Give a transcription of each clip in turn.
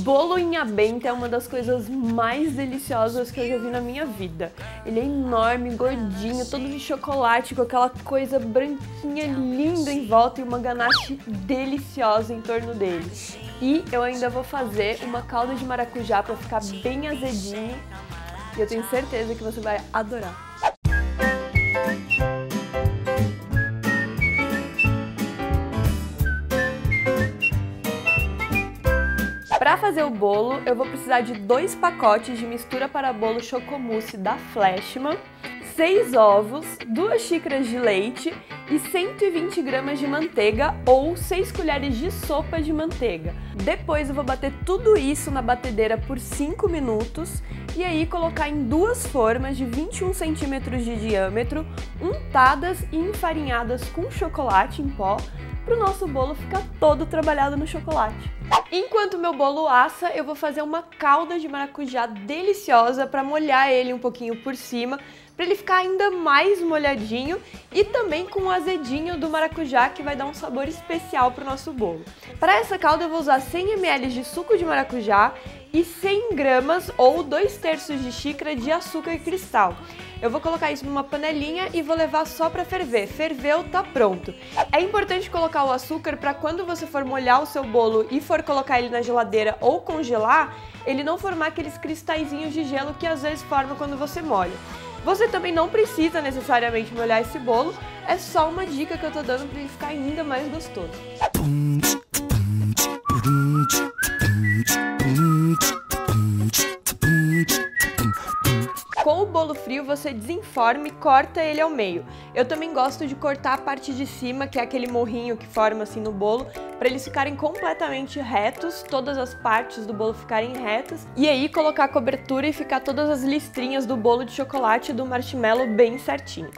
Bolo inhabenta é uma das coisas mais deliciosas que eu já vi na minha vida. Ele é enorme, gordinho, todo de chocolate, com aquela coisa branquinha linda em volta e uma ganache deliciosa em torno dele. E eu ainda vou fazer uma calda de maracujá para ficar bem azedinho e eu tenho certeza que você vai adorar. Para fazer o bolo, eu vou precisar de 2 pacotes de mistura para bolo Chocomousse da Flashman, 6 ovos, 2 xícaras de leite e 120 gramas de manteiga ou 6 colheres de sopa de manteiga. Depois eu vou bater tudo isso na batedeira por 5 minutos e aí colocar em 2 formas de 21 centímetros de diâmetro, untadas e enfarinhadas com chocolate em pó, para o nosso bolo ficar todo trabalhado no chocolate. Enquanto meu bolo assa, eu vou fazer uma calda de maracujá deliciosa para molhar ele um pouquinho por cima, para ele ficar ainda mais molhadinho e também com o azedinho do maracujá que vai dar um sabor especial para o nosso bolo. Para essa calda eu vou usar 100 ml de suco de maracujá e 100 gramas ou 2/3 de xícara de açúcar cristal. Eu vou colocar isso numa panelinha e vou levar só para ferver. Ferveu, tá pronto. É importante colocar o açúcar para quando você for molhar o seu bolo e for colocar ele na geladeira ou congelar, ele não formar aqueles cristalzinhos de gelo que às vezes forma quando você molha. Você também não precisa necessariamente molhar esse bolo, é só uma dica que eu tô dando para ele ficar ainda mais gostoso. Com o bolo frio, você desenforma e corta ele ao meio. Eu também gosto de cortar a parte de cima, que é aquele morrinho que forma assim no bolo, para eles ficarem completamente retos, todas as partes do bolo ficarem retas, e aí colocar a cobertura e ficar todas as listrinhas do bolo de chocolate e do marshmallow bem certinho.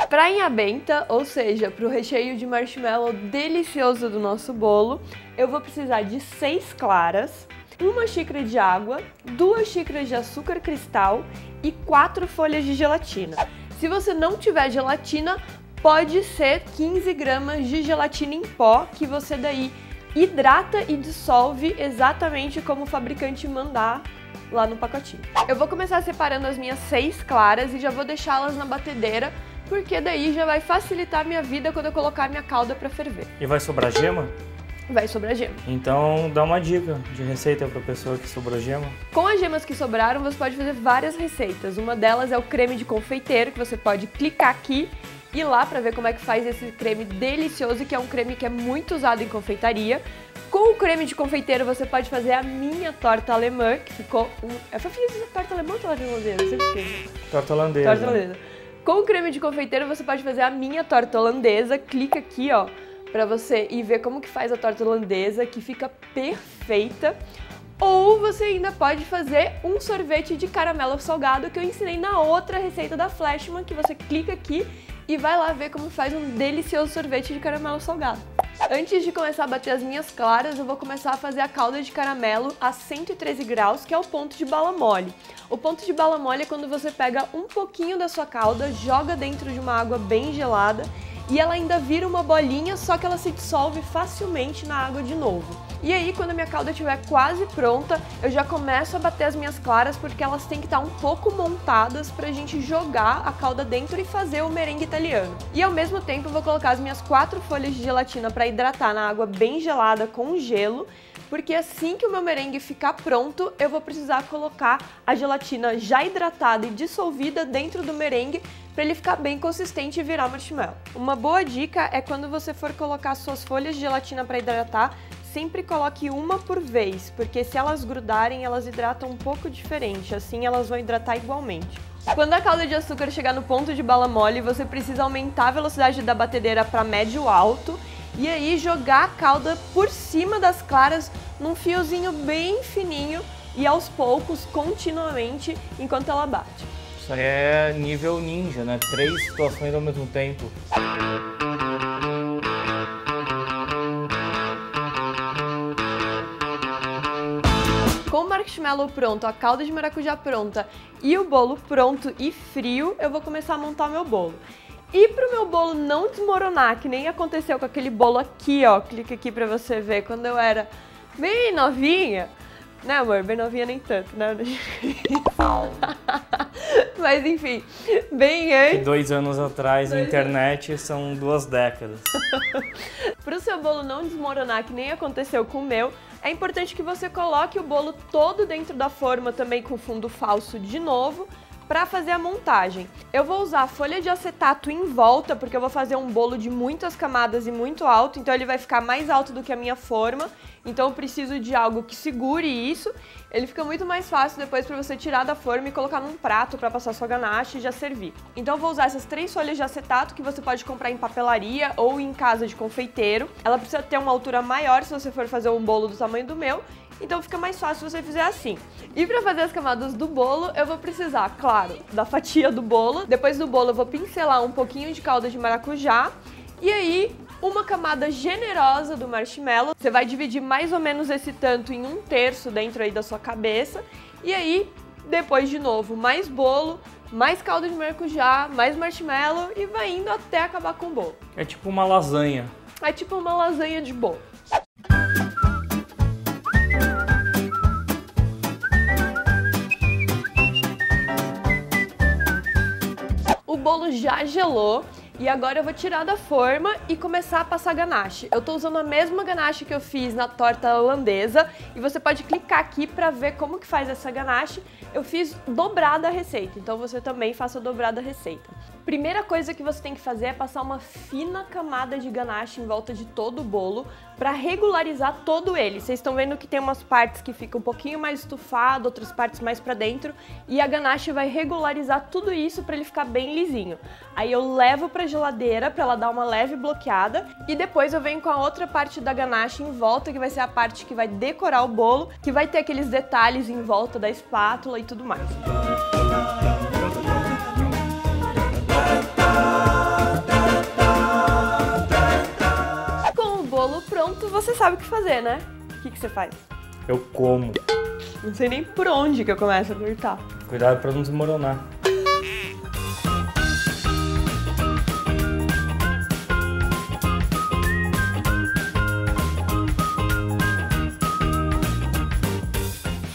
Para inhabenta, ou seja, para o recheio de marshmallow delicioso do nosso bolo, eu vou precisar de 6 claras, 1 xícara de água, 2 xícaras de açúcar cristal e 4 folhas de gelatina. Se você não tiver gelatina, pode ser 15 gramas de gelatina em pó, que você daí hidrata e dissolve exatamente como o fabricante mandar lá no pacotinho. Eu vou começar separando as minhas 6 claras e já vou deixá-las na batedeira, porque daí já vai facilitar a minha vida quando eu colocar minha calda para ferver. E vai sobrar gema? Vai sobrar gema. Então dá uma dica de receita para a pessoa que sobrou gema. Com as gemas que sobraram, você pode fazer várias receitas. Uma delas é o creme de confeiteiro, que você pode clicar aqui e ir lá para ver como é que faz esse creme delicioso, que é um creme que é muito usado em confeitaria. Com o creme de confeiteiro, você pode fazer a minha torta alemã, que ficou É fofinha essa torta alemã ou torta holandesa? Eu sempre esqueço. Torta holandesa. Torta holandesa. Com o creme de confeiteiro, você pode fazer a minha torta holandesa. Clica aqui, ó, para você ir ver como que faz a torta holandesa, que fica perfeita. Ou você ainda pode fazer um sorvete de caramelo salgado, que eu ensinei na outra receita da Flashman, que você clica aqui e vai lá ver como faz um delicioso sorvete de caramelo salgado. Antes de começar a bater as minhas claras, eu vou começar a fazer a calda de caramelo a 113 graus, que é o ponto de bala mole. O ponto de bala mole é quando você pega um pouquinho da sua calda, joga dentro de uma água bem gelada e ela ainda vira uma bolinha, só que ela se dissolve facilmente na água de novo. E aí, quando a minha calda estiver quase pronta, eu já começo a bater as minhas claras, porque elas têm que estar um pouco montadas pra gente jogar a calda dentro e fazer o merengue italiano. E ao mesmo tempo eu vou colocar as minhas 4 folhas de gelatina para hidratar na água bem gelada com gelo, porque assim que o meu merengue ficar pronto, eu vou precisar colocar a gelatina já hidratada e dissolvida dentro do merengue para ele ficar bem consistente e virar marshmallow. Uma boa dica é quando você for colocar suas folhas de gelatina para hidratar, sempre coloque uma por vez, porque se elas grudarem, elas hidratam um pouco diferente, assim elas vão hidratar igualmente. Quando a calda de açúcar chegar no ponto de bala mole, você precisa aumentar a velocidade da batedeira para médio alto e aí jogar a calda por cima das claras num fiozinho bem fininho e aos poucos, continuamente, enquanto ela bate. Isso aí é nível ninja, né? 3 situações ao mesmo tempo. Com o marshmallow pronto, a calda de maracujá pronta e o bolo pronto e frio, eu vou começar a montar meu bolo. E para o meu bolo não desmoronar, que nem aconteceu com aquele bolo aqui, ó, clica aqui para você ver, quando eu era bem novinha, Né, amor? Bem novinha nem tanto, né? Mas enfim, bem antes... 2 anos atrás, a internet são 2 décadas. Para o seu bolo não desmoronar, que nem aconteceu com o meu, é importante que você coloque o bolo todo dentro da forma também com fundo falso de novo, para fazer a montagem. Eu vou usar folha de acetato em volta, porque eu vou fazer um bolo de muitas camadas e muito alto, então ele vai ficar mais alto do que a minha forma, então eu preciso de algo que segure isso. Ele fica muito mais fácil depois para você tirar da forma e colocar num prato para passar sua ganache e já servir. Então eu vou usar essas 3 folhas de acetato que você pode comprar em papelaria ou em casa de confeiteiro. Ela precisa ter uma altura maior se você for fazer um bolo do tamanho do meu, então fica mais fácil se você fizer assim. E para fazer as camadas do bolo, eu vou precisar, claro, da fatia do bolo. Depois do bolo eu vou pincelar um pouquinho de calda de maracujá. E aí, uma camada generosa do marshmallow. Você vai dividir mais ou menos esse tanto em 1/3 dentro aí da sua cabeça. E aí, depois de novo, mais bolo, mais calda de maracujá, mais marshmallow e vai indo até acabar com o bolo. É tipo uma lasanha. É tipo uma lasanha de bolo. O bolo já gelou e agora eu vou tirar da forma e começar a passar ganache. Eu tô usando a mesma ganache que eu fiz na torta holandesa e você pode clicar aqui pra ver como que faz essa ganache. Eu fiz dobrada a receita, então você também faça dobrada a receita. Primeira coisa que você tem que fazer é passar uma fina camada de ganache em volta de todo o bolo para regularizar todo ele. Vocês estão vendo que tem umas partes que ficam um pouquinho mais estufado, outras partes mais para dentro, e a ganache vai regularizar tudo isso para ele ficar bem lisinho. Aí eu levo para geladeira para ela dar uma leve bloqueada e depois eu venho com a outra parte da ganache em volta, que vai ser a parte que vai decorar o bolo, que vai ter aqueles detalhes em volta da espátula e tudo mais. Pronto, você sabe o que fazer, né? O que você faz? Eu como. Não sei nem por onde que eu começo a cortar. Cuidado pra não desmoronar.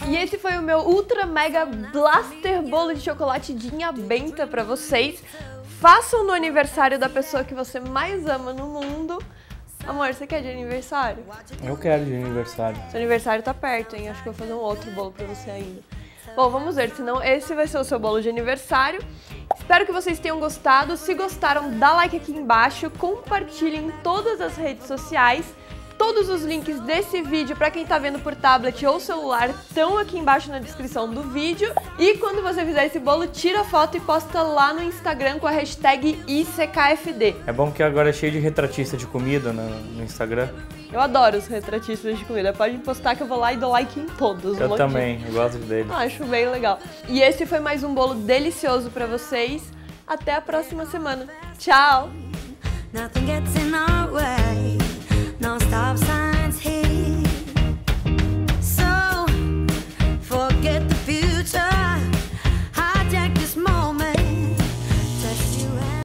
E esse foi o meu ultra mega blaster bolo de chocolate Dinha Benta pra vocês. Façam no aniversário da pessoa que você mais ama no mundo. Amor, você quer de aniversário? Eu quero de aniversário. Seu aniversário tá perto, hein? Acho que eu vou fazer um outro bolo pra você ainda. Bom, vamos ver, senão esse vai ser o seu bolo de aniversário. Espero que vocês tenham gostado. Se gostaram, dá like aqui embaixo, compartilhem em todas as redes sociais. Todos os links desse vídeo para quem tá vendo por tablet ou celular estão aqui embaixo na descrição do vídeo. E quando você fizer esse bolo, tira foto e posta lá no Instagram com a hashtag ICKFD. É bom que agora é cheio de retratista de comida no Instagram. Eu adoro os retratistas de comida. Pode postar que eu vou lá e dou like em todos. Eu também, eu gosto dele. Acho bem legal. E esse foi mais um bolo delicioso para vocês. Até a próxima semana. Tchau!